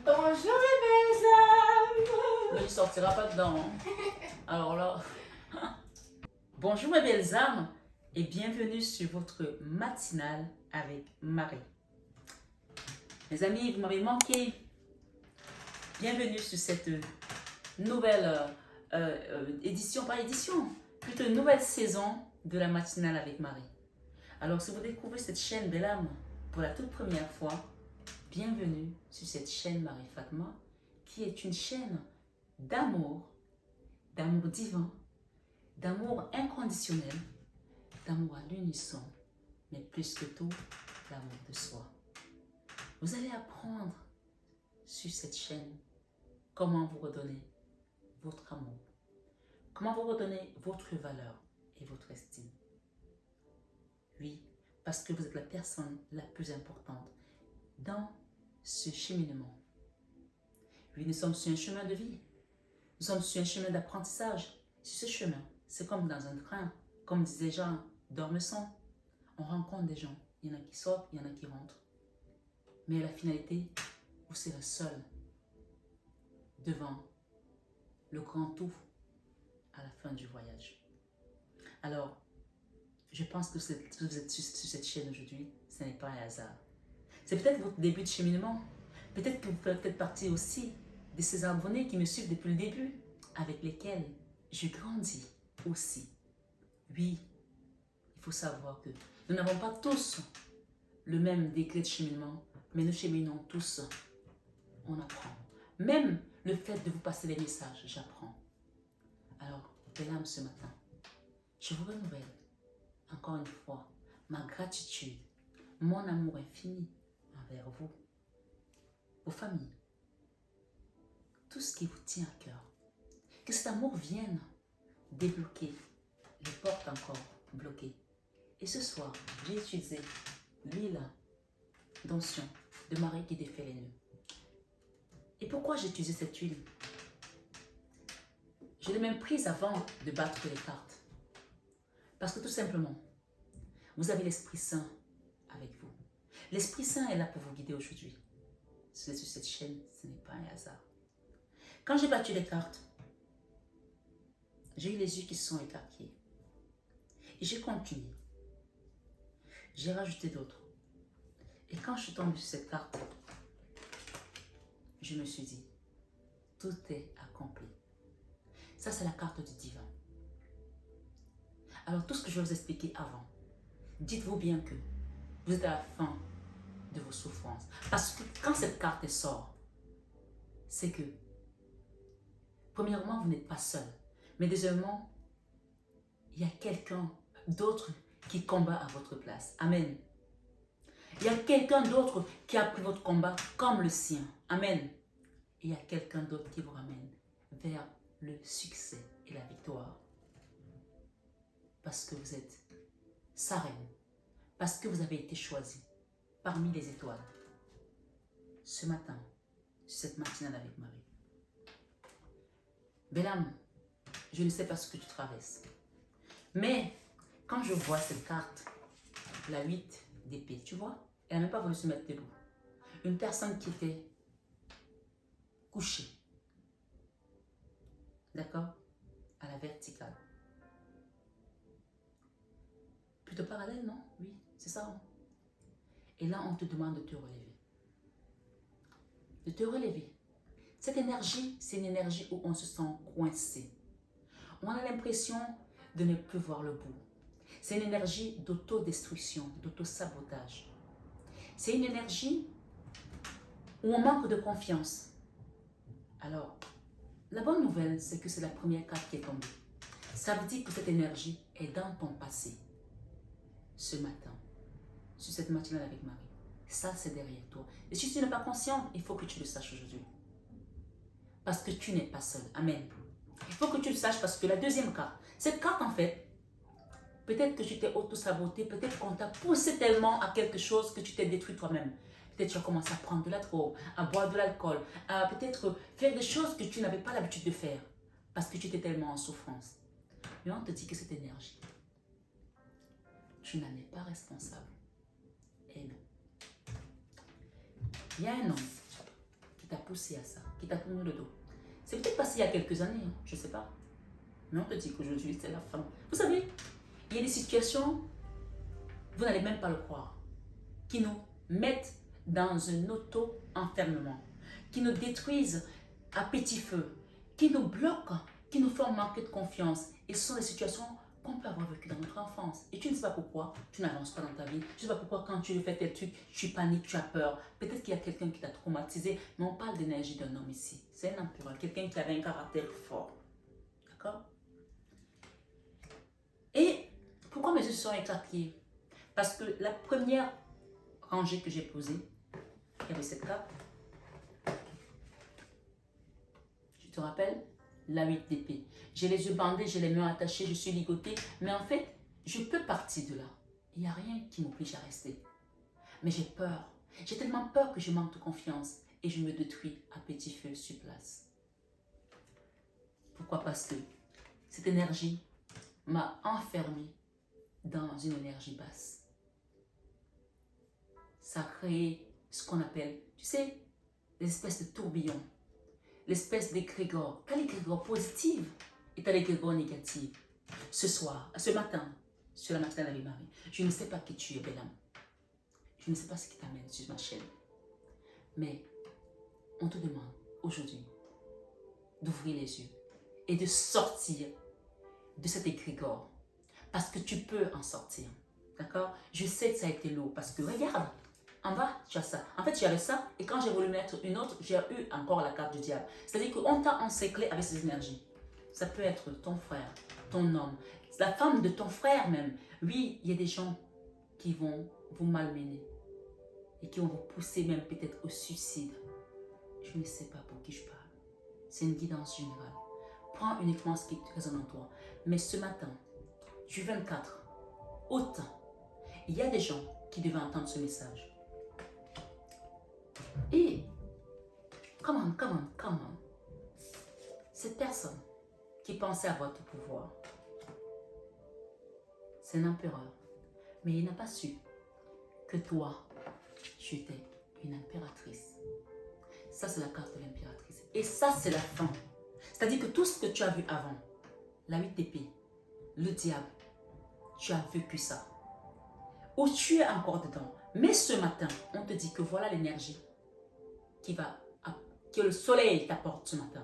Bonjour mes belles âmes. Mais il ne sortira pas dedans. Hein. Alors là. Bonjour mes belles âmes et bienvenue sur votre matinale avec Marie. Mes amis, vous m'avez manqué. Bienvenue sur cette nouvelle édition, pas édition, plutôt une nouvelle saison de la matinale avec Marie. Alors si vous découvrez cette chaîne Belle Âme pour la toute première fois, bienvenue sur cette chaîne Marie Fatma qui est une chaîne d'amour divin, d'amour inconditionnel, d'amour à l'unisson, mais plus que tout, l'amour de soi. Vous allez apprendre sur cette chaîne comment vous redonner votre amour, comment vous redonner votre valeur et votre estime. Oui, parce que vous êtes la personne la plus importante dans ce cheminement. Oui, nous sommes sur un chemin de vie. Nous sommes sur un chemin d'apprentissage. Sur ce chemin, c'est comme dans un train. Comme disait Jean d'Ormesson, on rencontre des gens. Il y en a qui sortent, il y en a qui rentrent. Mais à la finalité, vous serez seul devant le grand tout à la fin du voyage. Alors, je pense que vous êtes sur cette chaîne aujourd'hui, ce n'est pas un hasard. C'est peut-être votre début de cheminement. Peut-être que vous faites partie aussi de ces abonnés qui me suivent depuis le début, avec lesquels je grandis aussi. Oui, il faut savoir que nous n'avons pas tous le même degré de cheminement, mais nous cheminons tous. On apprend. Même le fait de vous passer les messages, j'apprends. Alors, belle âme, ce matin, je vous renouvelle encore une fois ma gratitude, mon amour infini envers vous, vos familles, tout ce qui vous tient à cœur. Que cet amour vienne débloquer les portes encore bloquées. Et ce soir, j'ai utilisé l'huile d'onction de Marie qui défait les nœuds. Et pourquoi j'ai utilisé cette huile? Je l'ai même prise avant de battre les cartes. Parce que tout simplement, vous avez l'Esprit Saint avec vous. L'Esprit Saint est là pour vous guider aujourd'hui. Si vous êtes sur cette chaîne, ce n'est pas un hasard. Quand j'ai battu les cartes, j'ai eu les yeux qui se sont écarquillés. Et j'ai continué. J'ai rajouté d'autres. Et quand je suis tombée sur cette carte, je me suis dit, tout est accompli. Ça, c'est la carte du divin. Alors, tout ce que je vais vous expliquer avant, dites-vous bien que vous êtes à la fin de vos souffrances. Parce que quand cette carte sort, c'est que, premièrement, vous n'êtes pas seul. Mais deuxièmement, il y a quelqu'un d'autre qui combat à votre place. Amen. Il y a quelqu'un d'autre qui a pris votre combat comme le sien. Amen. Et il y a quelqu'un d'autre qui vous ramène vers le succès et la victoire. Parce que vous êtes sa reine. Parce que vous avez été choisi parmi les étoiles. Ce matin, sur cette matinale avec Marie. Belle âme, je ne sais pas ce que tu traverses. Mais quand je vois cette carte, la 8 d'épée, tu vois, elle n'a même pas voulu se mettre debout. Une personne qui était couchée. D'accord? À la verticale. Plutôt parallèle, non? Oui, c'est ça. Hein? Et là, on te demande de te relever. De te relever. Cette énergie, c'est une énergie où on se sent coincé. On a l'impression de ne plus voir le bout. C'est une énergie d'autodestruction, d'autosabotage. C'est une énergie où on manque de confiance. Alors, la bonne nouvelle, c'est que c'est la première carte qui est tombée. Ça veut dire que cette énergie est dans ton passé. Ce matin, sur cette matinale avec Marie. Ça, c'est derrière toi. Et si tu n'es pas consciente, il faut que tu le saches aujourd'hui. Parce que tu n'es pas seul. Amen. Il faut que tu le saches parce que la deuxième carte, cette carte en fait, peut-être que tu t'es auto-saboté, peut-être qu'on t'a poussé tellement à quelque chose que tu t'es détruit toi-même. Peut-être que tu as commencé à prendre de la drogue, à boire de l'alcool, à peut-être faire des choses que tu n'avais pas l'habitude de faire parce que tu étais tellement en souffrance. Mais on te dit que cette énergie, tu n'en es pas responsable. Et non. Il y a un homme qui t'a poussé à ça, qui t'a tourné le dos. C'est peut-être passé il y a quelques années, hein, je ne sais pas. Mais on te dit qu'aujourd'hui, c'est la fin. Vous savez, il y a des situations, vous n'allez même pas le croire, qui nous mettent dans un auto-enfermement, qui nous détruisent à petit feu, qui nous bloquent, qui nous font manquer de confiance. Et ce sont des situations qu'on peut avoir vécues dans notre enfance. Et tu ne sais pas pourquoi tu n'avances pas dans ta vie. Tu ne sais pas pourquoi quand tu fais tes trucs, tu paniques, tu as peur. Peut-être qu'il y a quelqu'un qui t'a traumatisé, mais on parle d'énergie d'un homme ici. C'est un empereur, quelqu'un qui avait un caractère fort. D'accord? Et pourquoi mes yeux se sont écarquillés? Parce que la première rangée que j'ai posée, il y avait cette carte. Tu te rappelles? La 8 d'épée. J'ai les yeux bandés, j'ai les mains attachées, je suis ligotée. Mais en fait, je peux partir de là. Il n'y a rien qui m'oblige à rester. Mais j'ai peur. J'ai tellement peur que je manque de confiance. Et je me détruis à petit feu sur place. Pourquoi? Parce que cette énergie m'a enfermée dans une énergie basse. Ça a créé ce qu'on appelle, tu sais, des espèces de tourbillons. L'espèce d'égrégore. T'as l'égrégore positive et t'as l'égrégore négative. Ce matin, sur la matinale avec Marie, je ne sais pas qui tu es, belle âme. Je ne sais pas ce qui t'amène sur ma chaîne. Mais on te demande aujourd'hui d'ouvrir les yeux et de sortir de cet égrégore. Parce que tu peux en sortir. D'accord? Je sais que ça a été lourd parce que regarde, en bas, tu as ça. En fait, j'avais ça et quand j'ai voulu mettre une autre, j'ai eu encore la carte du diable. C'est-à-dire qu'on t'a encerclé avec ces énergies. Ça peut être ton frère, ton homme, la femme de ton frère même. Oui, il y a des gens qui vont vous malmener et qui vont vous pousser même peut-être au suicide. Je ne sais pas pour qui je parle. C'est une guidance générale. Prends uniquement ce qui résonne en toi. Mais ce matin, du 24 août, il y a des gens qui devaient entendre ce message. Et, come on. Cette personne qui pensait avoir tout pouvoir, c'est un empereur. Mais il n'a pas su que toi, tu étais une impératrice. Ça, c'est la carte de l'impératrice. Et ça, c'est la fin. C'est-à-dire que tout ce que tu as vu avant, la 8 d'épée, le diable, tu as vécu ça. Ou tu es encore dedans. Mais ce matin, on te dit que voilà l'énergie que le soleil t'apporte ce matin.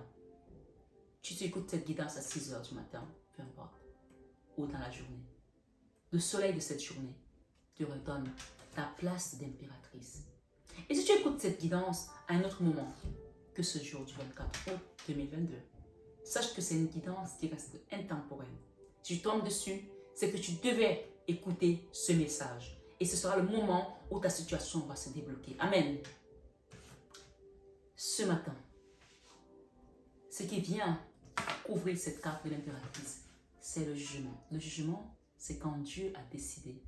Tu t'écoutes cette guidance à 6 h du matin, peu importe, ou dans la journée. Le soleil de cette journée te redonne ta place d'impératrice. Et si tu écoutes cette guidance à un autre moment que ce jour du 24 août 2022, sache que c'est une guidance qui reste intemporelle. Si tu tombes dessus, c'est que tu devais écouter ce message. Et ce sera le moment où ta situation va se débloquer. Amen. Ce matin, ce qui vient couvrir cette carte de l'impératrice, c'est le jugement. Le jugement, c'est quand Dieu a décidé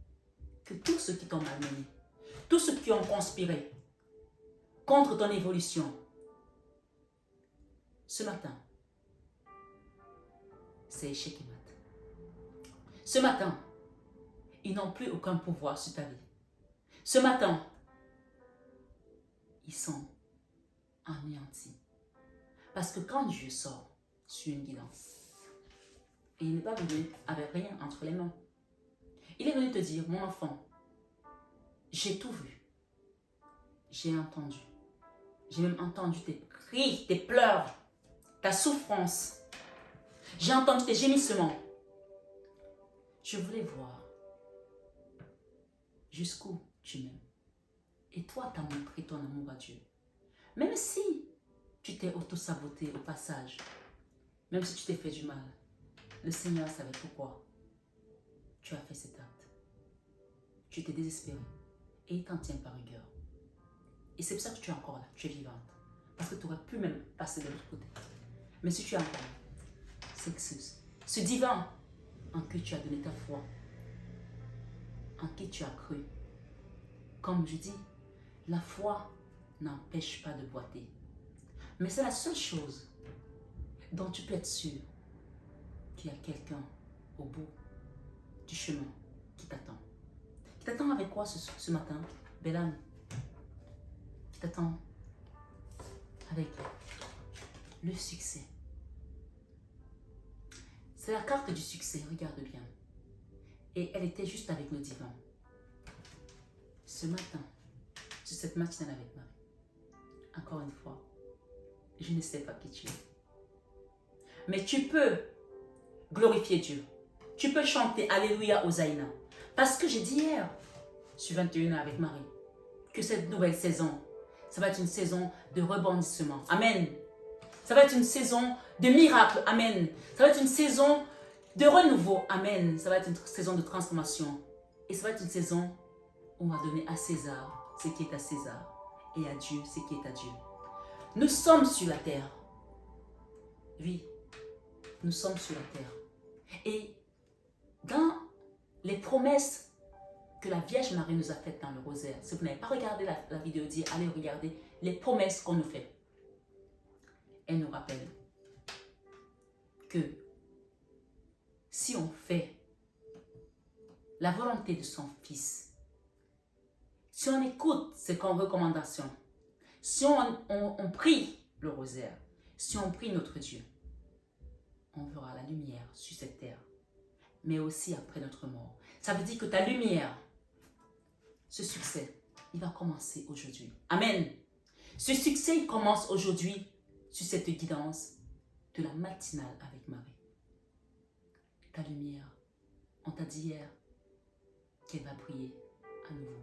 que tous ceux qui t'ont malmené, tous ceux qui ont conspiré contre ton évolution, ce matin, c'est échec et mat. Ce matin, ils n'ont plus aucun pouvoir sur ta vie. Ce matin, ils sont anéantis. Parce que quand Dieu sort sur une guidance, et il n'est pas venu avec rien entre les mains, il est venu te dire, mon enfant, j'ai tout vu, j'ai entendu, j'ai même entendu tes cris, tes pleurs, ta souffrance, j'ai entendu tes gémissements. Je voulais voir jusqu'où tu m'aimes. Et toi, tu as montré ton amour à Dieu. Même si tu t'es auto-saboté au passage, même si tu t'es fait du mal, le Seigneur savait pourquoi tu as fait cet acte. Tu t'es désespéré et il t'en tient par rigueur. Et c'est pour ça que tu es encore là, tu es vivante. Parce que tu aurais pu même passer de l'autre côté. Mais si tu es encore là, c'est que ce divin en qui tu as donné ta foi, en qui tu as cru. Comme je dis, la foi n'empêche pas de boiter. Mais c'est la seule chose dont tu peux être sûr qu'il y a quelqu'un au bout du chemin qui t'attend. Qui t'attend avec quoi ce matin, belle âme? Qui t'attend avec le succès. C'est la carte du succès, regarde bien. Et elle était juste avec le divan. Ce matin, sur cette matinale avec Marie, encore une fois, je ne sais pas qui tu es. Mais tu peux glorifier Dieu. Tu peux chanter Alléluia Hosanna. Parce que j'ai dit hier, sur 21 avec Marie, que cette nouvelle saison, ça va être une saison de rebondissement. Amen. Ça va être une saison de miracle. Amen. Ça va être une saison de renouveau. Amen. Ça va être une saison de transformation. Et ça va être une saison où on va donner à César ce qui est à César et à Dieu ce qui est à Dieu. Nous sommes sur la terre. Oui, nous sommes sur la terre. Et dans les promesses que la Vierge Marie nous a faites dans le rosaire, si vous n'avez pas regardé la vidéo d'hier, allez regarder les promesses qu'on nous fait. Elle nous rappelle que si on fait la volonté de son Fils, si on écoute ses recommandations, si on prie le rosaire, si on prie notre Dieu, on verra la lumière sur cette terre, mais aussi après notre mort. Ça veut dire que ta lumière, ce succès, il va commencer aujourd'hui. Amen. Ce succès, il commence aujourd'hui sur cette guidance de la matinale avec Marie. Ta lumière, on t'a dit hier qu'elle va briller à nouveau.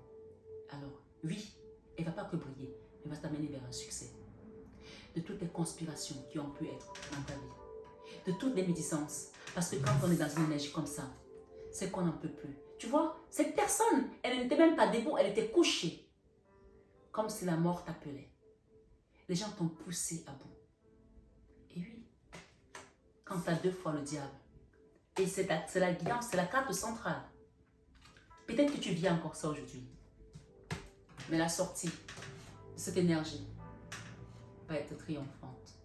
Alors, oui, elle ne va pas que briller, elle va t'amener vers un succès. De toutes les conspirations qui ont pu être dans ta vie, de toutes les médisances, parce que quand on est dans une énergie comme ça, c'est qu'on n'en peut plus. Tu vois, cette personne, elle n'était même pas debout, elle était couchée, comme si la mort t'appelait. Les gens t'ont poussé à bout. Et oui, quand tu as 2 fois le diable, et c'est la guidance, c'est la carte centrale. Peut-être que tu vis encore ça aujourd'hui. Mais la sortie de cette énergie va être triomphante.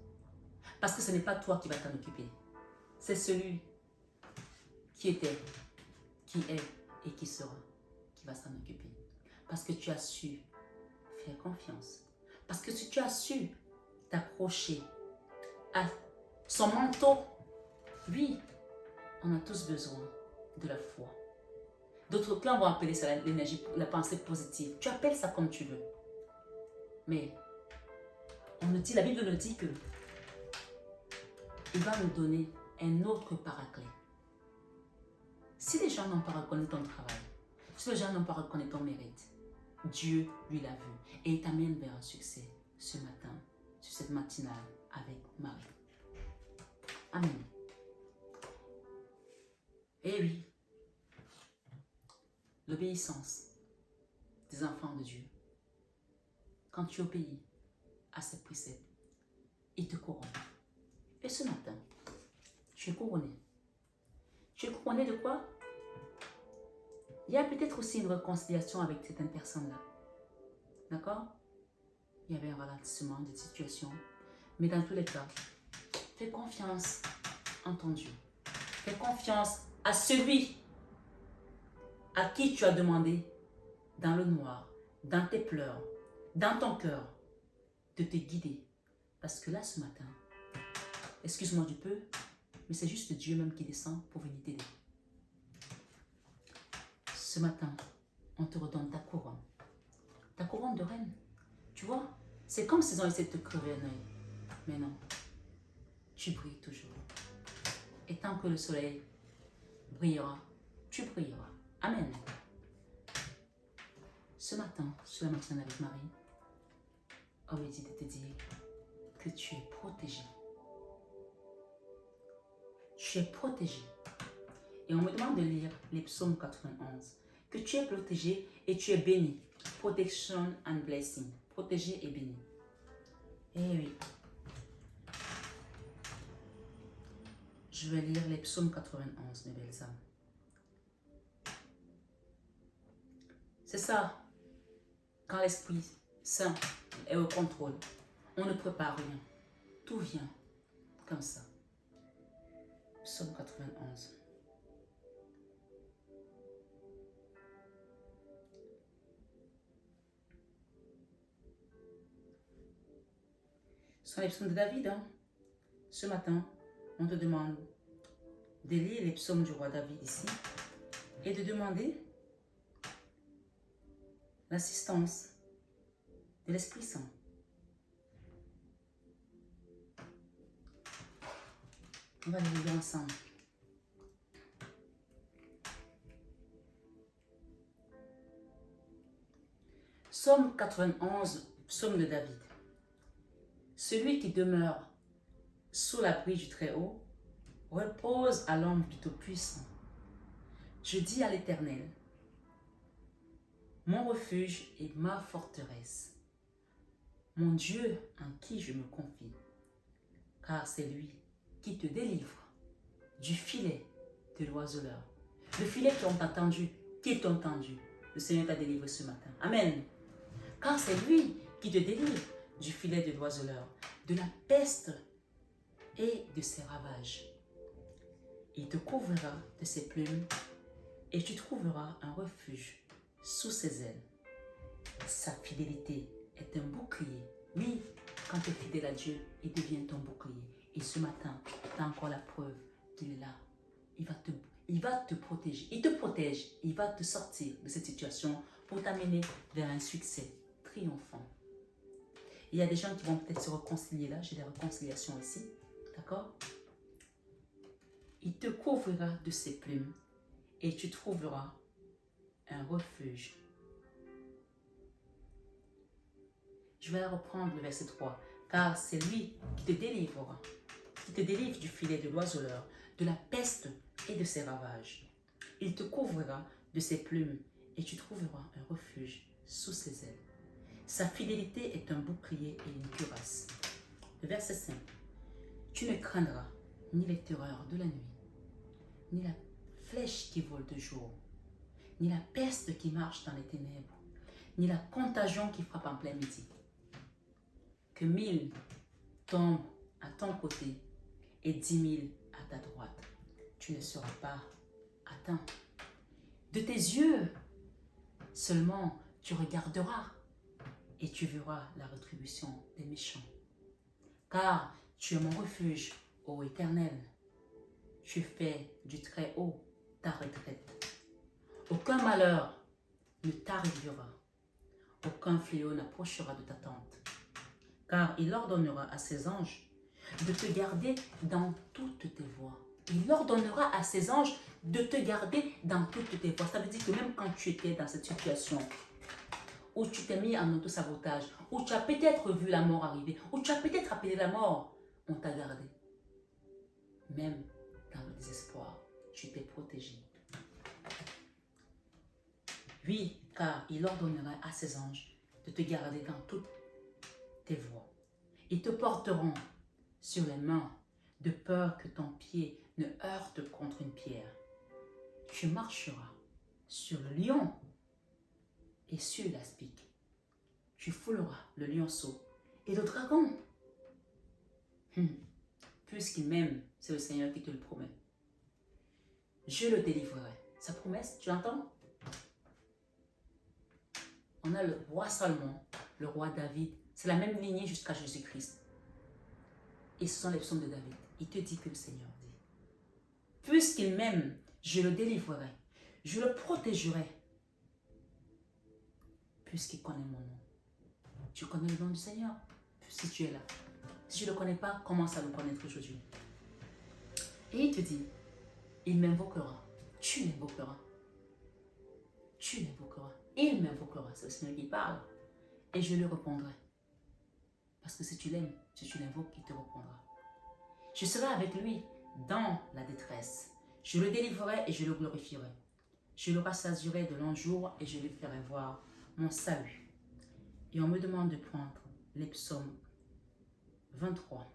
Parce que ce n'est pas toi qui vas t'en occuper. C'est celui qui était, qui est et qui sera qui va s'en occuper. Parce que tu as su faire confiance. Parce que tu as su t'approcher à son manteau. Oui, on a tous besoin de la foi. D'autres clans vont appeler ça l'énergie, la pensée positive. Tu appelles ça comme tu veux. Mais on nous dit, la Bible nous dit que il va nous donner un autre paraclet. Si les gens n'ont pas reconnu ton travail, si les gens n'ont pas reconnu ton mérite, Dieu lui l'a vu et il t'amène vers un succès ce matin, sur cette matinale avec Marie. Amen. Et oui, l'obéissance des enfants de Dieu, quand tu obéis à ces préceptes, il te couronne. Et ce matin, tu es couronné. Tu es couronné de quoi? Il y a peut-être aussi une réconciliation avec certaines personnes-là. D'accord? Il y avait un ralentissement de situation. Mais dans tous les cas, fais confiance en ton Dieu. Fais confiance à celui à qui tu as demandé dans le noir, dans tes pleurs, dans ton cœur, de te guider. Parce que là, ce matin, excuse-moi du peu, mais c'est juste Dieu même qui descend pour venir t'aider. Ce matin, on te redonne ta couronne de reine. Tu vois, c'est comme s'ils ont essayé de te crever un œil. Mais non, tu brilles toujours. Et tant que le soleil brillera, tu brilleras. Amen. Ce matin, sur la matinale avec Marie, on me dit de te dire que tu es protégé. Tu es protégé. Et on me demande de lire les psaumes 91. Que tu es protégé et tu es béni. Protection and blessing. Protégé et béni. Eh oui. Je vais lire les psaumes 91, mes belles âmes. C'est ça. Quand l'Esprit Saint est au contrôle, on ne prépare rien. Tout vient comme ça. Psaume 91. Ce sont les psaumes de David. Hein? Ce matin, on te demande de lire les psaumes du roi David ici et de demander l'assistance de l'Esprit Saint. On va les lire ensemble. Psaume 91, psaume de David. Celui qui demeure sous l'abri du Très-Haut repose à l'ombre du Tout-Puissant. Je dis à l'Éternel, mon refuge et ma forteresse, mon Dieu en qui je me confie, car c'est lui qui te délivre du filet de l'oiseleur. Le filet qui t'a entendu, le Seigneur t'a délivré ce matin. Amen. Car c'est lui qui te délivre du filet de l'oiseleur, de la peste et de ses ravages. Il te couvrira de ses plumes et tu trouveras un refuge sous ses ailes. Sa fidélité est un bouclier. Oui, quand tu es fidèle à Dieu, il devient ton bouclier. Et ce matin, tu as encore la preuve qu'il est là. Il va te protéger. Il te protège. Il va te sortir de cette situation pour t'amener vers un succès triomphant. Il y a des gens qui vont peut-être se réconcilier là. J'ai des réconciliations ici. D'accord? Il te couvrira de ses plumes et tu trouveras un refuge. Je vais reprendre le verset 3. Car c'est lui qui te délivre du filet de l'oiseleur, de la peste et de ses ravages. Il te couvrira de ses plumes et tu trouveras un refuge sous ses ailes. Sa fidélité est un bouclier et une cuirasse. Le verset 5. Tu ne craindras ni les terreurs de la nuit, ni la flèche qui vole de jour, ni la peste qui marche dans les ténèbres, ni la contagion qui frappe en plein midi. Que 1000 tombent à ton côté et 10 000 à ta droite, tu ne seras pas atteint. De tes yeux seulement tu regarderas et tu verras la rétribution des méchants. Car tu es mon refuge, ô Éternel. Tu fais du Très-Haut ta retraite. Aucun malheur ne t'arrivera. Aucun fléau n'approchera de ta tente. Car il ordonnera à ses anges de te garder dans toutes tes voies. Il ordonnera à ses anges de te garder dans toutes tes voies. Ça veut dire que même quand tu étais dans cette situation où tu t'es mis en auto-sabotage, où tu as peut-être vu la mort arriver, où tu as peut-être appelé la mort, on t'a gardé. Même dans le désespoir, tu t'es protégé. Oui, car il ordonnera à ses anges de te garder dans toutes tes voies. Ils te porteront sur les mains de peur que ton pied ne heurte contre une pierre. Tu marcheras sur le lion et sur l'aspic. Tu fouleras le lionceau et le dragon. Puisqu'il m'aime, c'est le Seigneur qui te le promet. Je le délivrerai. Sa promesse, tu l'entends? On a le roi Salomon, le roi David. C'est la même lignée jusqu'à Jésus-Christ. Et ce sont les psaumes de David. Il te dit que le Seigneur dit. Puisqu'il m'aime, je le délivrerai. Je le protégerai. Puisqu'il connaît mon nom. Tu connais le nom du Seigneur? Si tu es là. Si tu ne le connais pas, commence à le connaître aujourd'hui. Et il te dit, il m'invoquera. Tu l'invoqueras. Tu l'invoqueras. Il m'invoquera. C'est le Seigneur qui parle. Et je lui répondrai. Parce que si tu l'aimes, si tu l'invoques, il te répondra. Je serai avec lui dans la détresse. Je le délivrerai et je le glorifierai. Je le rassasierai de longs jours et je lui ferai voir mon salut. Et on me demande de prendre les psaumes 23.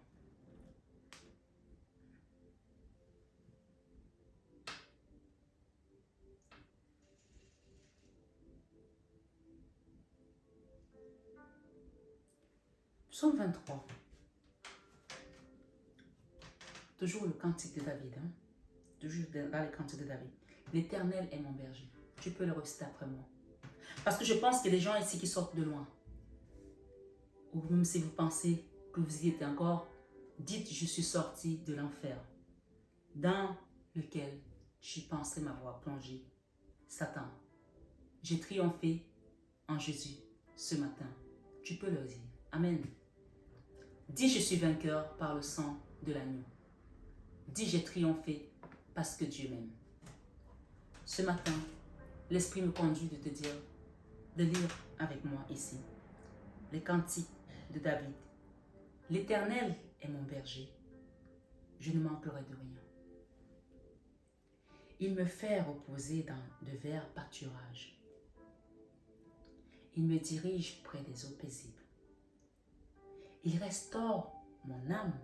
Psaume 23. Toujours le cantique de David. Toujours dans les cantiques de David. L'Éternel est mon berger. Tu peux le reciter après moi. Parce que je pense qu'il y a des gens ici qui sortent de loin. Ou même si vous pensez que vous y êtes encore, dites, je suis sorti de l'enfer, dans lequel je pensais m'avoir plongé. Satan, j'ai triomphé en Jésus ce matin. Tu peux le dire. Amen. Dis, je suis vainqueur par le sang de l'agneau. Dis, j'ai triomphé parce que Dieu m'aime. Ce matin, l'Esprit me conduit de te dire, de lire avec moi ici, les cantiques de David. L'Éternel est mon berger, je ne manquerai de rien. Il me fait reposer dans de verts pâturages. Il me dirige près des eaux paisibles. Il restaure mon âme.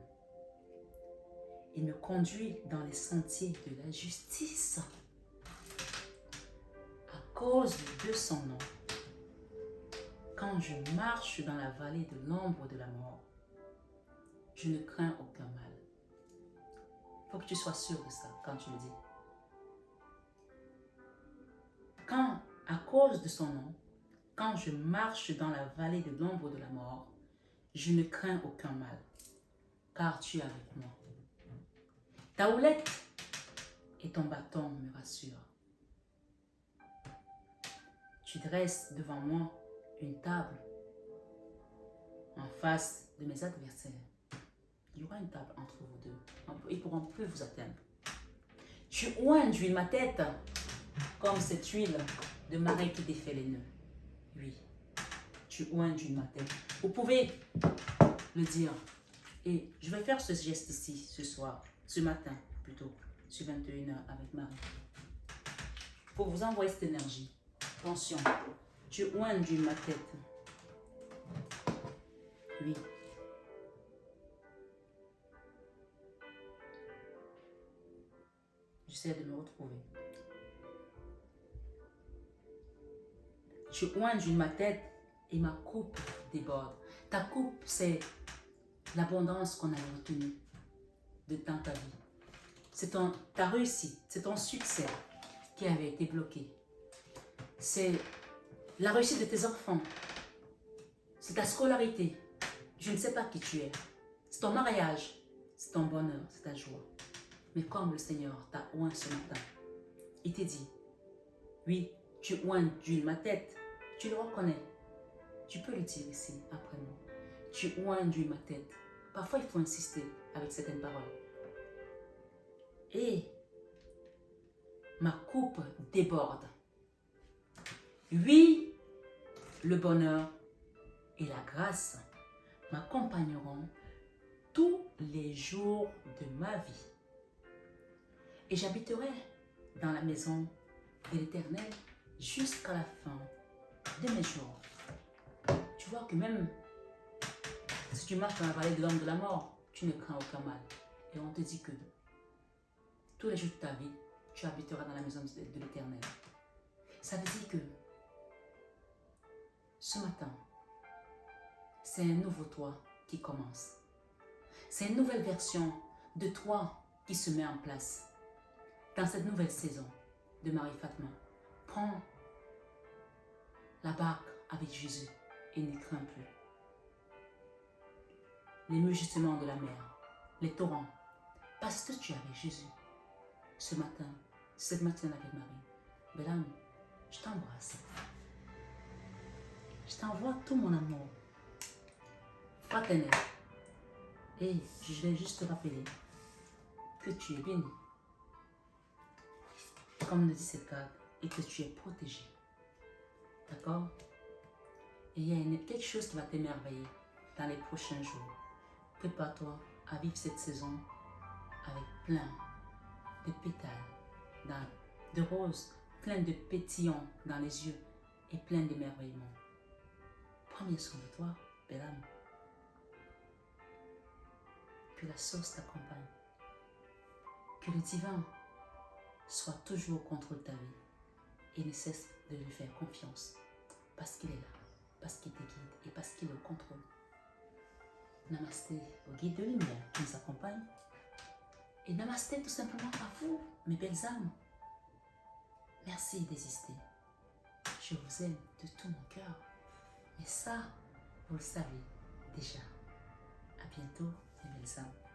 Il me conduit dans les sentiers de la justice. À cause de son nom, quand je marche dans la vallée de l'ombre de la mort, je ne crains aucun mal. Il faut que tu sois sûr de ça quand tu le dis. Quand, à cause de son nom, quand je marche dans la vallée de l'ombre de la mort, je ne crains aucun mal, car tu es avec moi. Ta houlette et ton bâton me rassurent. Tu dresses devant moi une table en face de mes adversaires. Il y aura une table entre vous deux. Ils ne pourront plus vous atteindre. Tu oins ma tête comme cette huile de marée qui défait les nœuds. Oui, tu oins ma tête. Vous pouvez le dire. Et je vais faire ce geste ici, ce soir, ce matin plutôt, sur 21h avec Marie. Pour vous envoyer cette énergie. Attention, tu oins ma tête. Oui. J'essaie de me retrouver. Tu oins ma tête et ma coupe déborde. Ta coupe, c'est l'abondance qu'on a retenue dans ta vie. C'est ta réussite, c'est ton succès qui avait été bloqué. C'est la réussite de tes enfants. C'est ta scolarité. Je ne sais pas qui tu es. C'est ton mariage. C'est ton bonheur, c'est ta joie. Mais comme le Seigneur t'a oint ce matin, il te dit, oui, tu oins ma tête. Tu le reconnais. Tu peux le dire ici, après moi. Tu oins ma tête. Parfois, il faut insister avec certaines paroles. Et ma coupe déborde. Oui, le bonheur et la grâce m'accompagneront tous les jours de ma vie. Et j'habiterai dans la maison de l'Éternel jusqu'à la fin de mes jours. Tu vois que même si tu marches dans la vallée de l'ombre de la mort, tu ne crains aucun mal. Et on te dit que tous les jours de ta vie, tu habiteras dans la maison de l'Éternel. Ça veut dire que ce matin, c'est un nouveau toi qui commence. C'est une nouvelle version de toi qui se met en place. Dans cette nouvelle saison de Marie-Fatma, prends la barque avec Jésus et ne crains plus. Les mugissements de la mer, les torrents, parce que tu es avec Jésus. Ce matin, cette matinée avec Marie, belle âme, je t'embrasse. Je t'envoie tout mon amour fraternel. Et je vais juste te rappeler que tu es béni, comme le dit cette carte, et que tu es protégé. D'accord? Et il y a quelque chose qui va t'émerveiller dans les prochains jours. Prépare-toi à vivre cette saison avec plein de pétales, de roses, plein de pétillants dans les yeux et plein d'émerveillement. Prends bien soin de toi, belle âme. Que la source t'accompagne. Que le divin soit toujours au contrôle de ta vie et ne cesse de lui faire confiance parce qu'il est là, parce qu'il te guide et parce qu'il est au contrôle. Namasté au guide de lumière qui nous accompagne et namasté tout simplement à vous, mes belles âmes. Merci d'exister. Je vous aime de tout mon cœur. Et ça, vous le savez déjà. À bientôt, mes belles âmes.